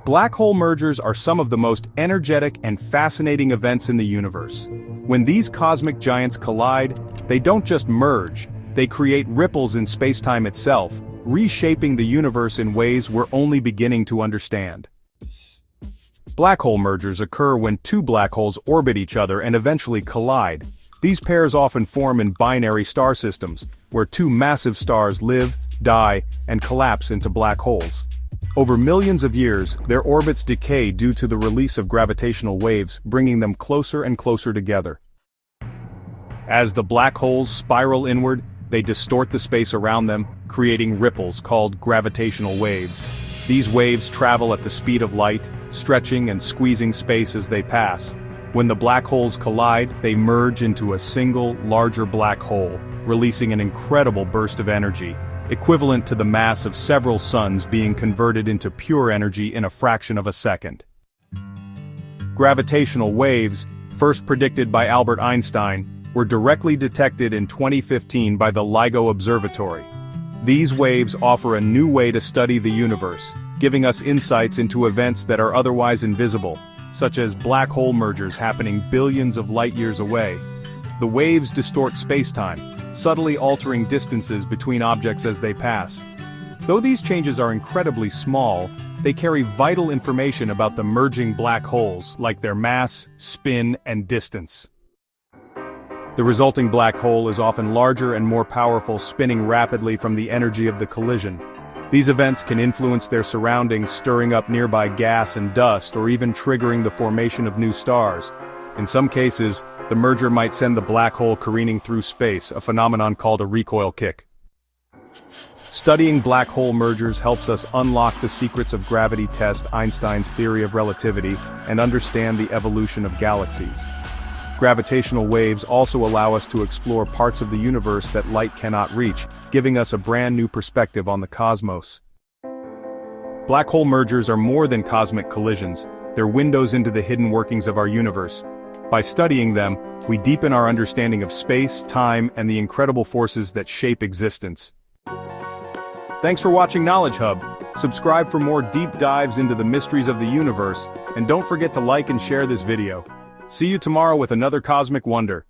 Black hole mergers are some of the most energetic and fascinating events in the universe. When these cosmic giants collide, they don't just merge, they create ripples in spacetime itself, reshaping the universe in ways we're only beginning to understand. Black hole mergers occur when two black holes orbit each other and eventually collide. These pairs often form in binary star systems, where two massive stars live, die, and collapse into black holes. Over millions of years, their orbits decay due to the release of gravitational waves, bringing them closer and closer together. As the black holes spiral inward, they distort the space around them, creating ripples called gravitational waves. These waves travel at the speed of light, stretching and squeezing space as they pass. When the black holes collide, they merge into a single, larger black hole, releasing an incredible burst of energy, equivalent to the mass of several suns being converted into pure energy in a fraction of a second. Gravitational waves, first predicted by Albert Einstein, were directly detected in 2015 by the LIGO Observatory. These waves offer a new way to study the universe, giving us insights into events that are otherwise invisible, such as black hole mergers happening billions of light-years away. The waves distort spacetime, subtly altering distances between objects as they pass. Though these changes are incredibly small, they carry vital information about the merging black holes, like their mass, spin, and distance. The resulting black hole is often larger and more powerful, spinning rapidly from the energy of the collision. These events can influence their surroundings, stirring up nearby gas and dust, or even triggering the formation of new stars. In some cases, the merger might send the black hole careening through space, a phenomenon called a recoil kick. Studying black hole mergers helps us unlock the secrets of gravity, test Einstein's theory of relativity, and understand the evolution of galaxies. Gravitational waves also allow us to explore parts of the universe that light cannot reach, giving us a brand new perspective on the cosmos. Black hole mergers are more than cosmic collisions, they're windows into the hidden workings of our universe. By studying them, we deepen our understanding of space, time, and the incredible forces that shape existence. Thanks for watching Knowledge Hub. Subscribe for more deep dives into the mysteries of the universe, and don't forget to like and share this video. See you tomorrow with another cosmic wonder.